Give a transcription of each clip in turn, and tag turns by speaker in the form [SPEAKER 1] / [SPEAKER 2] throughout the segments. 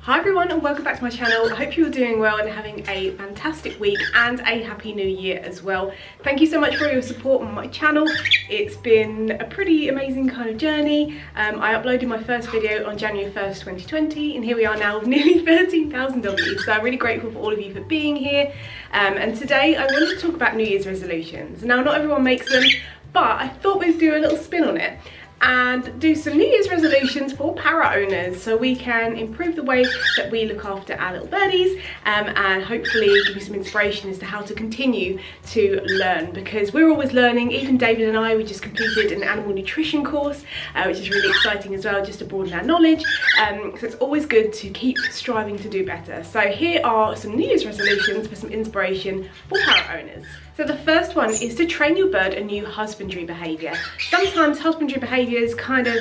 [SPEAKER 1] Hi everyone and welcome back to my channel. I hope you're doing well and having a fantastic week and a happy new year as well. Thank you so much for your support on my channel. It's been a pretty amazing kind of journey. I uploaded my first video on January 1st, 2020 and here we are now with nearly 13,000 views. So I'm really grateful for all of you for being here. And today I wanted to talk about New Year's resolutions. Now not everyone makes them, but I thought we'd do a little spin on it and do some New Year's resolutions for parrot owners so we can improve the way that we look after our little birdies and hopefully give you some inspiration as to how to continue to learn, because we're always learning. Even David and I, we just completed an animal nutrition course, which is really exciting as well, just to broaden our knowledge. So it's always good to keep striving to do better. So here are some New Year's resolutions for some inspiration for parrot owners. So the first one is to train your bird a new husbandry behaviour. Sometimes husbandry behaviours kind of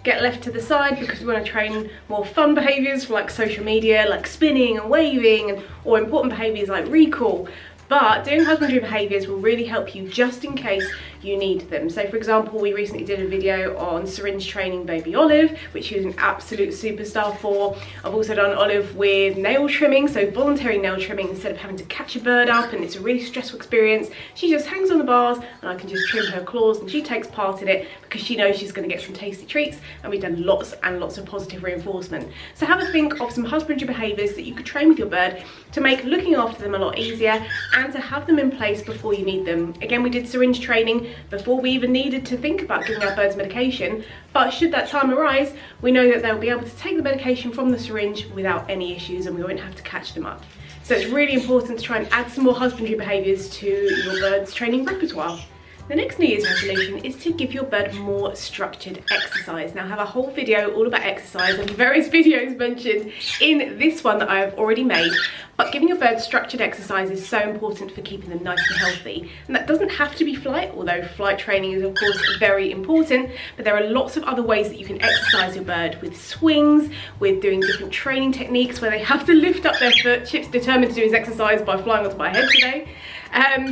[SPEAKER 1] get left to the side because we want to train more fun behaviours like social media, like spinning and waving, or important behaviours like recall. But doing husbandry behaviours will really help you just in case you need them. So for example, we recently did a video on syringe training baby Olive, which she was an absolute superstar for. I've also done Olive with nail trimming, so voluntary nail trimming instead of having to catch a bird up, and it's a really stressful experience. She just hangs on the bars and I can just trim her claws and she takes part in it because she knows she's going to get some tasty treats, and we've done lots and lots of positive reinforcement. So have a think of some husbandry behaviours that you could train with your bird to make looking after them a lot easier and to have them in place before you need them. Again, we did syringe training before we even needed to think about giving our birds medication, but should that time arise, we know that they'll be able to take the medication from the syringe without any issues and we won't have to catch them up. So it's really important to try and add some more husbandry behaviours to your bird's training repertoire. The next New Year's resolution is to give your bird more structured exercise. Now I have a whole video all about exercise and various videos mentioned in this one that I have already made, but giving your bird structured exercise is so important for keeping them nice and healthy. And that doesn't have to be flight, although flight training is of course very important, but there are lots of other ways that you can exercise your bird, with swings, with doing different training techniques where they have to lift up their foot. Chip's determined to do his exercise by flying onto my head today.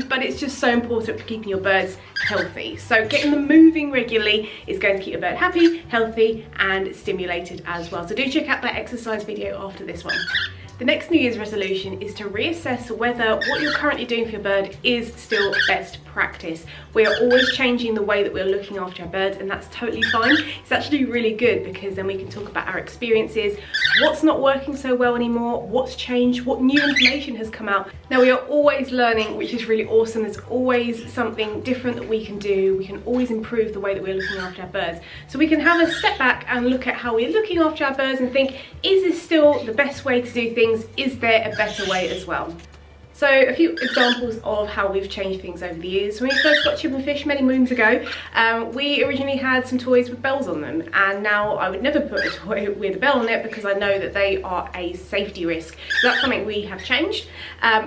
[SPEAKER 1] But it's just so important for keeping your birds healthy. So getting them moving regularly is going to keep your bird happy, healthy and stimulated as well. So do check out that exercise video after this one. The next New Year's resolution is to reassess whether what you're currently doing for your bird is still best practice. We are always changing the way that we're looking after our birds, and that's totally fine. It's actually really good because then we can talk about our experiences, what's not working so well anymore, what's changed, what new information has come out. Now we are always learning, which is really awesome. There's always something different that we can do. We can always improve the way that we're looking after our birds. So we can have a step back and look at how we're looking after our birds and think, is this still the best way to do things? Is there a better way as well? So a few examples of how we've changed things over the years. When we first got Chip and Fish many moons ago, we originally had some toys with bells on them, and now I would never put a toy with a bell on it because I know that they are a safety risk. So that's something we have changed.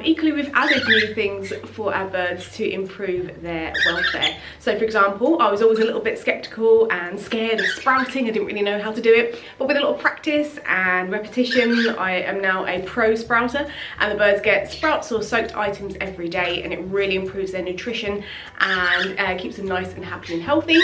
[SPEAKER 1] Equally, we've added new things for our birds to improve their welfare. So for example, I was always a little bit skeptical and scared of sprouting. I didn't really know how to do it, but with a little practice and repetition, I am now a pro sprouter, and the birds get sprouts or soaked items every day, and it really improves their nutrition and keeps them nice and happy and healthy.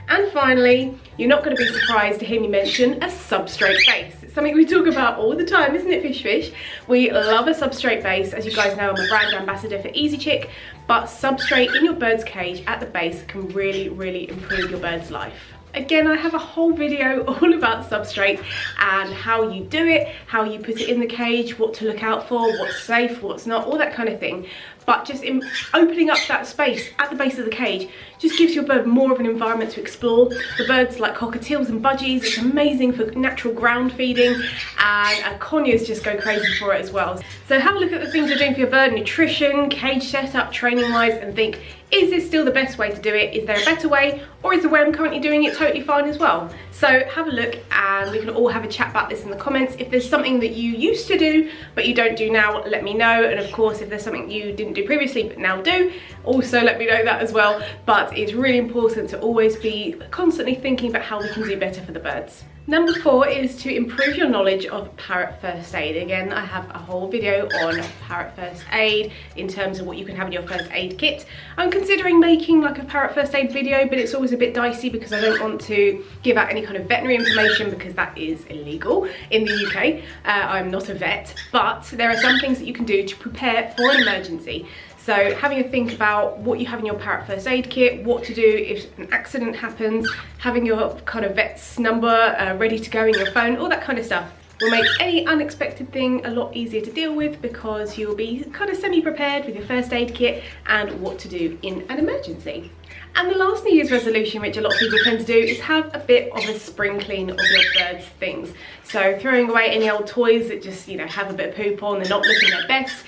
[SPEAKER 1] And finally, you're not going to be surprised to hear me mention a substrate base. It's something we talk about all the time, isn't it, Fish? We love a substrate base. As you guys know, I'm a brand ambassador for Easy Chick, but substrate in your bird's cage at the base can really improve your bird's life. Again, I have a whole video all about substrate and how you do it, how you put it in the cage, what to look out for, what's safe, what's not, all that kind of thing. But just in opening up that space at the base of the cage just gives your bird more of an environment to explore. The birds like cockatiels and budgies, it's amazing for natural ground feeding, and conures just go crazy for it as well. So have a look at the things you're doing for your bird, nutrition, cage setup, training wise, and think, is this still the best way to do it? Is there a better way? Or is the way I'm currently doing it totally fine as well? So have a look and we can all have a chat about this in the comments. If there's something that you used to do but you don't do now, let me know. And of course, if there's something you didn't do previously but now do, also let me know that as well. But it's really important to always be constantly thinking about how we can do better for the birds. Number 4 is to improve your knowledge of parrot first aid. Again, I have a whole video on parrot first aid in terms of what you can have in your first aid kit. I'm considering making like a parrot first aid video, but it's always a bit dicey because I don't want to give out any kind of veterinary information because that is illegal in the UK. I'm not a vet, but there are some things that you can do to prepare for an emergency. So having a think about what you have in your parrot first aid kit, what to do if an accident happens, having your kind of vet's number ready to go in your phone, all that kind of stuff will make any unexpected thing a lot easier to deal with because you'll be kind of semi-prepared with your first aid kit and what to do in an emergency. And the last New Year's resolution, which a lot of people tend to do, is have a bit of a spring clean of your bird's things. So throwing away any old toys that just, you know, have a bit of poop on, they're not looking their best,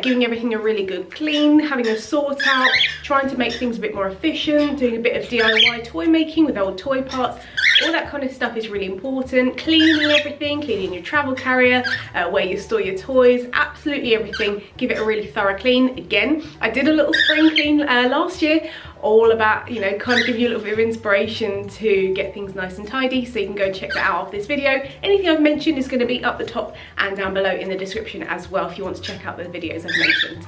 [SPEAKER 1] giving everything a really good clean, having a sort out, trying to make things a bit more efficient, doing a bit of DIY toy making with old toy parts. All that kind of stuff is really important. Cleaning everything, cleaning your travel carrier, where you store your toys, absolutely everything. Give it a really thorough clean. Again, I did a little spring clean last year, all about, you know, kind of give you a little bit of inspiration to get things nice and tidy, so you can go check that out after this video. Anything I've mentioned is going to be up the top and down below in the description as well if you want to check out the videos I've mentioned.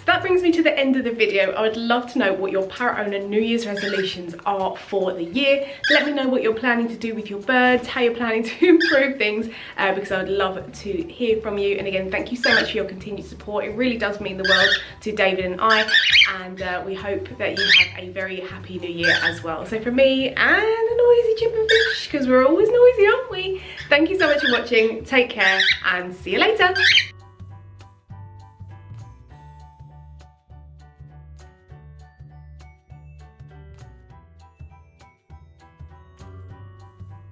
[SPEAKER 1] That brings me to the end of the video. I would love to know what your parrot owner New Year's resolutions are for the year. Let me know what you're planning to do with your birds, how you're planning to improve things, because I would love to hear from you. And again, thank you so much for your continued support. It really does mean the world to David and I, and we hope that you have a very happy new year as well. So from me and a noisy chipperfish, because we're always noisy, aren't we? Thank you so much for watching. Take care and see you later.